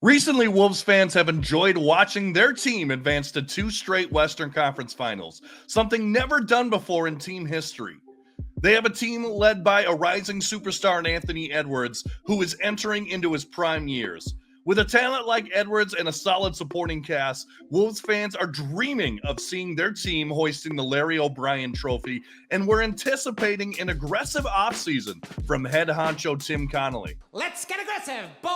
Recently, Wolves fans have enjoyed watching their team advance to 2 straight Western Conference Finals, something never done before in team history. They have a team led by a rising superstar in Anthony Edwards, who is entering into his prime years. With a talent like Edwards and a solid supporting cast, Wolves fans are dreaming of seeing their team hoisting the Larry O'Brien Trophy, and we're anticipating an aggressive offseason from head honcho Tim Connelly. Let's get aggressive, boys!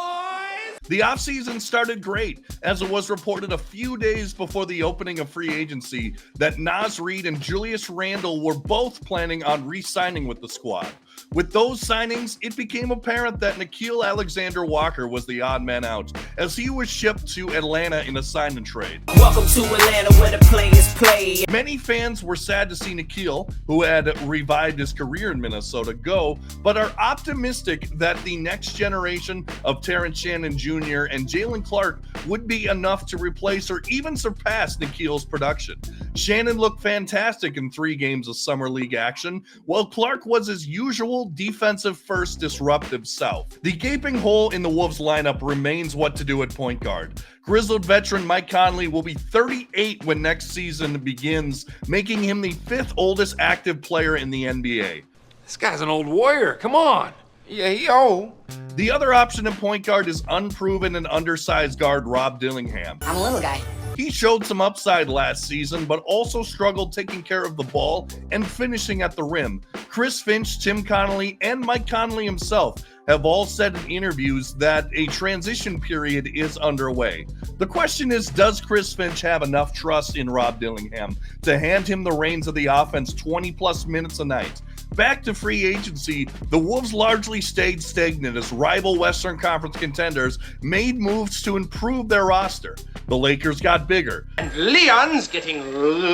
The offseason started great, as it was reported a few days before the opening of free agency that Naz Reid and Julius Randle were both planning on re-signing with the squad. With those signings, it became apparent that Nickeil Alexander-Walker was the odd man out, as he was shipped to Atlanta in a sign and trade. Welcome to Atlanta, where the players play. Many fans were sad to see Nickeil, who had revived his career in Minnesota, go, but are optimistic that the next generation of Terrence Shannon Jr. and Jalen Clark would be enough to replace or even surpass Nickeil's production. Shannon looked fantastic in 3 games of Summer League action, while Clark was his usual defensive first disruptive self. The gaping hole in the Wolves lineup remains what to do at point guard. Grizzled veteran Mike Conley will be 38 when next season begins, making him the 5th oldest active player in the NBA. This guy's an old warrior. Come on. Yeah, he old. The other option at point guard is unproven and undersized guard Rob Dillingham. I'm a little guy. He showed some upside last season, but also struggled taking care of the ball and finishing at the rim. Chris Finch, Tim Connelly, and Mike Conley himself have all said in interviews that a transition period is underway. The question is, does Chris Finch have enough trust in Rob Dillingham to hand him the reins of the offense 20-plus minutes a night? Back to free agency, the Wolves largely stayed stagnant as rival Western Conference contenders made moves to improve their roster. The Lakers got bigger. And Leon's getting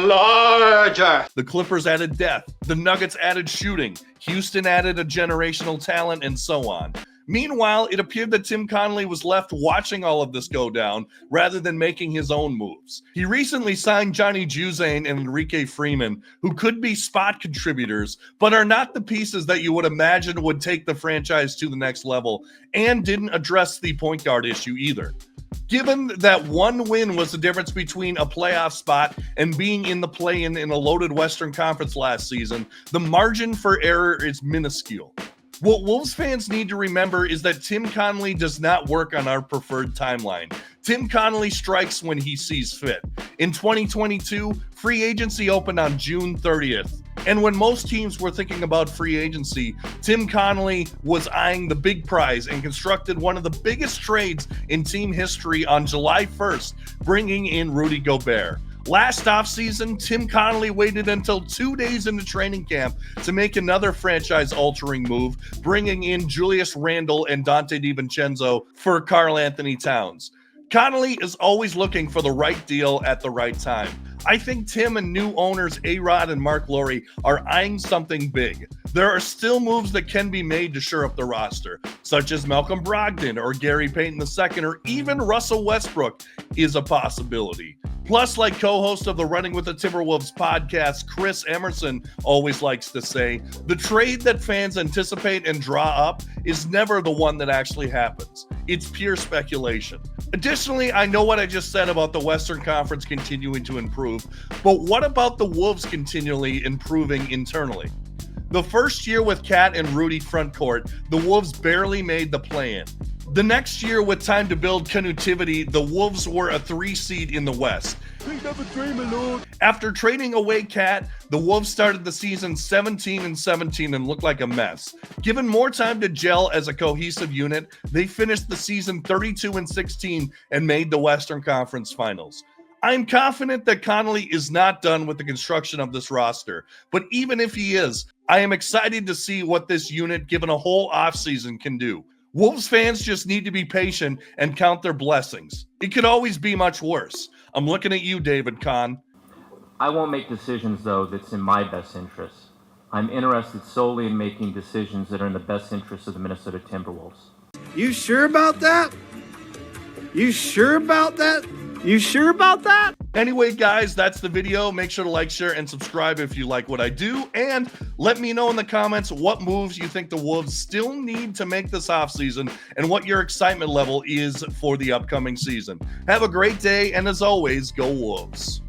larger. The Clippers added depth. The Nuggets added shooting. Houston added a generational talent, and so on. Meanwhile, it appeared that Tim Connelly was left watching all of this go down rather than making his own moves. He recently signed Johnny Juzang and Enrique Freeman, who could be spot contributors, but are not the pieces that you would imagine would take the franchise to the next level, and didn't address the point guard issue either. Given that one win was the difference between a playoff spot and being in the play-in in a loaded Western Conference last season, the margin for error is minuscule. What Wolves fans need to remember is that Tim Connelly does not work on our preferred timeline. Tim Connelly strikes when he sees fit. In 2022, free agency opened on June 30th. And when most teams were thinking about free agency, Tim Connelly was eyeing the big prize and constructed one of the biggest trades in team history on July 1st, bringing in Rudy Gobert. Last offseason, Tim Connelly waited until 2 days into training camp to make another franchise-altering move, bringing in Julius Randle and Dante DiVincenzo for Karl Anthony Towns. Connelly is always looking for the right deal at the right time. I think Tim and new owners A-Rod and Mark Lowry are eyeing something big. There are still moves that can be made to shore up the roster, such as Malcolm Brogdon or Gary Payton II, or even Russell Westbrook is a possibility. Plus, like co-host of the Running with the Timberwolves podcast, Chris Emerson always likes to say, the trade that fans anticipate and draw up is never the one that actually happens. It's pure speculation. Additionally, I know what I just said about the Western Conference continuing to improve, but what about the Wolves continually improving internally? The first year with Cat and Rudy frontcourt, the Wolves barely made the play-in. The next year, with time to build connectivity, the Wolves were a 3 seed in the West. After trading away Cat, the Wolves started the season 17-17 and looked like a mess. Given more time to gel as a cohesive unit, they finished the season 32-16 and made the Western Conference Finals. I'm confident that Connelly is not done with the construction of this roster, but even if he is, I am excited to see what this unit, given a whole offseason, can do. Wolves fans just need to be patient and count their blessings. It could always be much worse. I'm looking at you, David Kahn. I won't make decisions, though, that's in my best interest. I'm interested solely in making decisions that are in the best interest of the Minnesota Timberwolves. You sure about that? You sure about that? You sure about that? Anyway, guys, that's the video. Make sure to like, share, and subscribe if you like what I do. And let me know in the comments what moves you think the Wolves still need to make this offseason and what your excitement level is for the upcoming season. Have a great day, and as always, go Wolves.